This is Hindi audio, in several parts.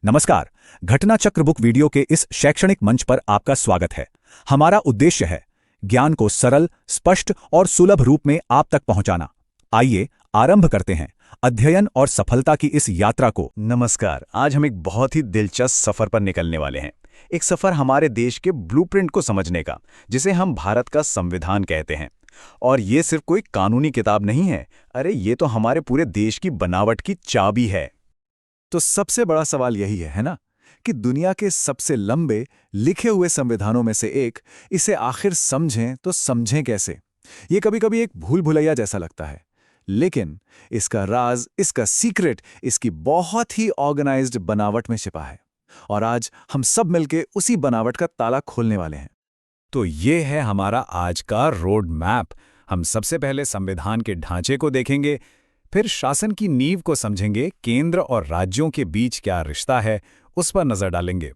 नमस्कार। घटना चक्र बुक वीडियो के इस शैक्षणिक मंच पर आपका स्वागत है। हमारा उद्देश्य है ज्ञान को सरल, स्पष्ट और सुलभ रूप में आप तक पहुंचाना। आइए आरंभ करते हैं अध्ययन और सफलता की इस यात्रा को। नमस्कार। आज हम एक बहुत ही दिलचस्प सफर पर निकलने वाले हैं। एक सफर हमारे देश के ब्लूप्रिंट को समझने का, जिसे हम भारत का संविधान कहते हैं। और ये सिर्फ कोई कानूनी किताब नहीं है, अरे ये तो हमारे पूरे देश की बनावट की चाबी है। तो सबसे बड़ा सवाल यही है ना, कि दुनिया के सबसे लंबे लिखे हुए संविधानों में से एक, इसे आखिर समझें तो समझें कैसे। ये कभी कभी एक भूल भुलैया जैसा लगता है, लेकिन इसका राज, इसका सीक्रेट, इसकी बहुत ही ऑर्गेनाइज्ड बनावट में छिपा है। और आज हम सब मिलके उसी बनावट का ताला खोलने वाले हैं। तो ये है हमारा आज का रोड मैप। हम सबसे पहले संविधान के ढांचे को देखेंगे, फिर शासन की नींव को समझेंगे, केंद्र और राज्यों के बीच क्या रिश्ता है उस पर नजर डालेंगे।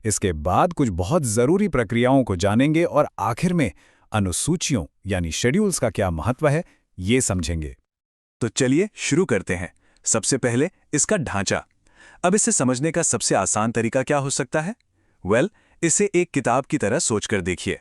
इसके बाद कुछ बहुत जरूरी प्रक्रियाओं को जानेंगे और आखिर में अनुसूचियों यानी शेड्यूल्स का क्या महत्व है ये समझेंगे। तो चलिए शुरू करते हैं। सबसे पहले इसका ढांचा। अब इसे समझने का सबसे आसान तरीका क्या हो सकता है? इसे एक किताब की तरह सोचकर देखिए।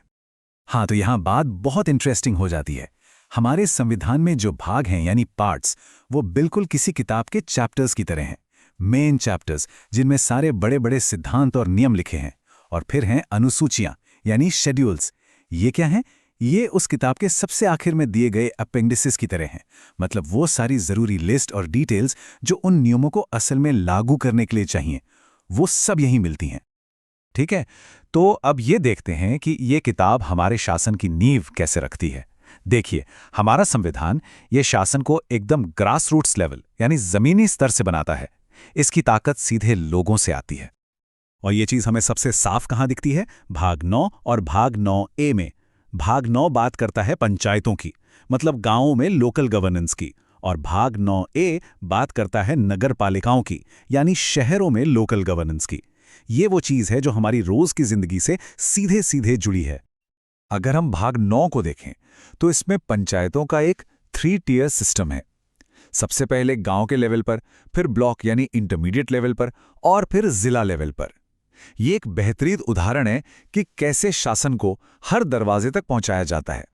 हाँ, तो यहाँ बात बहुत इंटरेस्टिंग हो जाती है। हमारे संविधान में जो भाग हैं यानी पार्ट्स, वो बिल्कुल किसी किताब के चैप्टर्स की तरह हैं। मेन चैप्टर्स जिनमें सारे बड़े बड़े सिद्धांत और नियम लिखे हैं। और फिर हैं अनुसूचियां यानी शेड्यूल्स। ये क्या हैं? ये उस किताब के सबसे आखिर में दिए गए अपेंडिसेस की तरह हैं। मतलब वो सारी जरूरी लिस्ट और डिटेल्स जो उन नियमों को असल में लागू करने के लिए चाहिए, वो सब यहीं मिलती हैं। ठीक है, तो अब ये देखते हैं कि ये किताब हमारे शासन की नींव कैसे रखती है। देखिए, हमारा संविधान ये शासन को एकदम ग्रास रूट्स लेवल यानी जमीनी स्तर से बनाता है। इसकी ताकत सीधे लोगों से आती है। और ये चीज हमें सबसे साफ कहां दिखती है? भाग 9 और भाग 9A में। भाग 9 बात करता है पंचायतों की, मतलब गांवों में लोकल गवर्नेंस की। और भाग 9A बात करता है नगर पालिकाओं की, यानी शहरों में लोकल गवर्नेंस की। ये वो चीज है जो हमारी रोज की जिंदगी से सीधे सीधे जुड़ी है। अगर हम भाग 9 को देखें तो इसमें पंचायतों का एक 3 टियर सिस्टम है। सबसे पहले गांव के लेवल पर, फिर ब्लॉक यानी इंटरमीडिएट लेवल पर, और फिर जिला लेवल पर। ये एक बेहतरीन उदाहरण है कि कैसे शासन को हर दरवाजे तक पहुंचाया जाता है।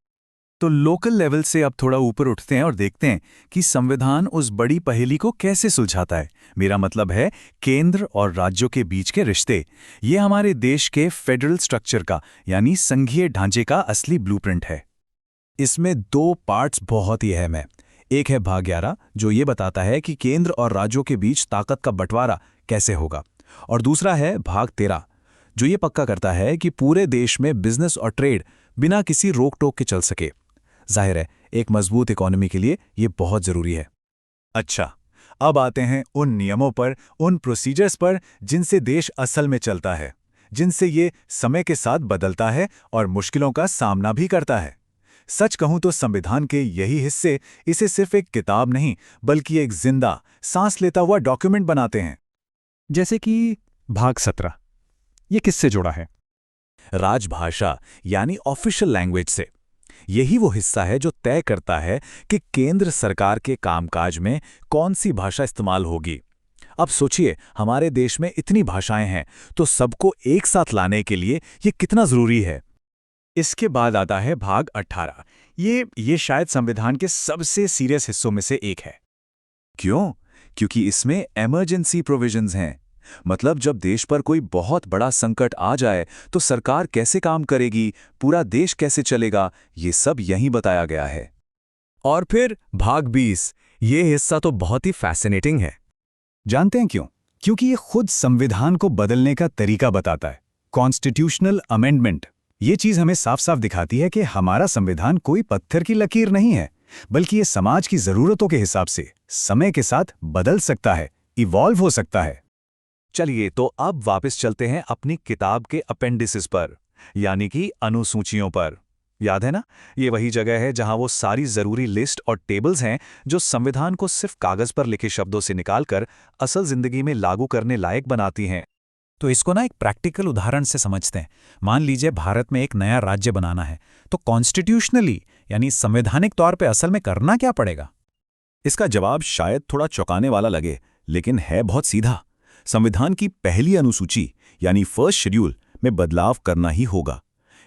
तो लोकल लेवल से अब थोड़ा ऊपर उठते हैं और देखते हैं कि संविधान उस बड़ी पहेली को कैसे सुलझाता है। मेरा मतलब है केंद्र और राज्यों के बीच के रिश्ते। ये हमारे देश के फेडरल स्ट्रक्चर का यानी संघीय ढांचे का असली ब्लूप्रिंट है। इसमें 2 पार्ट्स बहुत ही अहम है। एक है भाग 11 जो ये बताता है कि केंद्र और राज्यों के बीच ताकत का बंटवारा कैसे होगा, और दूसरा है भाग 13 जो ये पक्का करता है कि पूरे देश में बिजनेस और ट्रेड बिना किसी रोक टोक के चल सके। जाहिर है, एक मजबूत इकोनॉमी के लिए ये बहुत जरूरी है। अच्छा, अब आते हैं उन नियमों पर, उन प्रोसीजर्स पर जिनसे देश असल में चलता है, जिनसे ये समय के साथ बदलता है और मुश्किलों का सामना भी करता है। सच कहूं तो संविधान के यही हिस्से इसे सिर्फ एक किताब नहीं, बल्कि एक जिंदा, सांस लेता हुआ डॉक्यूमेंट बनाते हैं। जैसे कि भाग 17, ये किससे जुड़ा है? राजभाषा यानी ऑफिशियल लैंग्वेज से। यही वो हिस्सा है जो तय करता है कि केंद्र सरकार के कामकाज में कौन सी भाषा इस्तेमाल होगी। अब सोचिए, हमारे देश में इतनी भाषाएं हैं, तो सबको एक साथ लाने के लिए ये कितना जरूरी है। इसके बाद आता है भाग 18। ये शायद संविधान के सबसे सीरियस हिस्सों में से एक है। क्यों? क्योंकि इसमें इमरजेंसी प्रोविजंस हैं। मतलब जब देश पर कोई बहुत बड़ा संकट आ जाए तो सरकार कैसे काम करेगी, पूरा देश कैसे चलेगा, ये सब यहीं बताया गया है। और फिर भाग 20, ये हिस्सा तो बहुत ही फैसिनेटिंग है। जानते हैं क्यों? क्योंकि ये खुद संविधान को बदलने का तरीका बताता है। Constitutional amendment. ये चीज हमें साफ साफ दिखाती है कि हमारा संविधान कोई पत्थर की लकीर नहीं है, बल्कि ये समाज की जरूरतों के हिसाब से समय के साथ बदल सकता है, इवॉल्व हो सकता है। चलिए, तो अब वापस चलते हैं अपनी किताब के अपेंडिसेस पर, यानी कि अनुसूचियों पर। याद है ना, ये वही जगह है जहां वो सारी जरूरी लिस्ट और टेबल्स हैं जो संविधान को सिर्फ कागज पर लिखे शब्दों से निकालकर असल जिंदगी में लागू करने लायक बनाती हैं। तो इसको ना एक प्रैक्टिकल उदाहरण से समझते हैं। मान लीजिए भारत में एक नया राज्य बनाना है, तो कॉन्स्टिट्यूशनली यानी संवैधानिक तौर पे असल में करना क्या पड़ेगा? इसका जवाब शायद थोड़ा चौंकाने वाला लगे, लेकिन है बहुत सीधा। संविधान की पहली अनुसूची यानी फर्स्ट शेड्यूल में बदलाव करना ही होगा।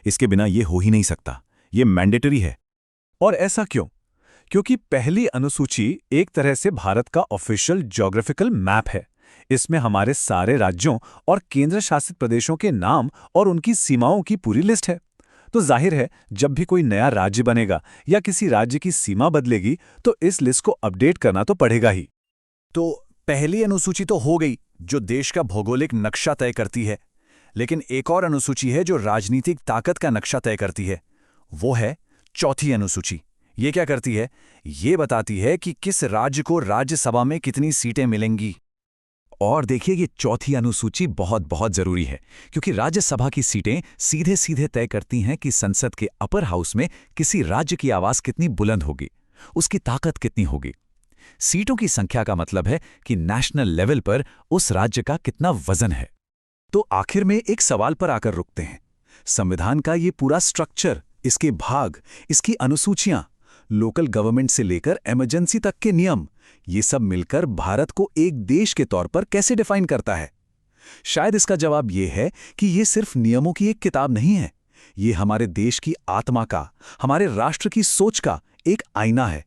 इसके बिना ये हो ही नहीं सकता, ये मैंडेटरी है। और ऐसा क्यों? क्योंकि पहली अनुसूची एक तरह से भारत का ऑफिशियल ज्योग्राफिकल मैप है। इसमें हमारे सारे राज्यों और केंद्र शासित प्रदेशों के नाम और उनकी सीमाओं की पूरी लिस्ट है। तो जाहिर है, जब भी कोई नया राज्य बनेगा या किसी राज्य की सीमा बदलेगी तो इस लिस्ट को अपडेट करना तो पड़ेगा ही। तो पहली अनुसूची तो हो गई, जो देश का भौगोलिक नक्शा तय करती है। लेकिन एक और अनुसूची है जो राजनीतिक ताकत का नक्शा तय करती है। वो है चौथी अनुसूची। ये क्या करती है? ये बताती है कि किस राज्य को राज्यसभा में कितनी सीटें मिलेंगी। और देखिए, ये चौथी अनुसूची बहुत बहुत जरूरी है, क्योंकि राज्यसभा की सीटें सीधे सीधे तय करती हैं कि संसद के अपर हाउस में किसी राज्य की आवाज कितनी बुलंद होगी, उसकी ताकत कितनी होगी। सीटों की संख्या का मतलब है कि नेशनल लेवल पर उस राज्य का कितना वजन है। तो आखिर में एक सवाल पर आकर रुकते हैं। संविधान का ये पूरा स्ट्रक्चर, इसके भाग, इसकी अनुसूचियां, लोकल गवर्नमेंट से लेकर इमरजेंसी तक के नियम, ये सब मिलकर भारत को एक देश के तौर पर कैसे डिफाइन करता है? शायद इसका जवाब ये है कि ये सिर्फ नियमों की एक किताब नहीं है। ये हमारे देश की आत्मा का, हमारे राष्ट्र की सोच का एक आईना है।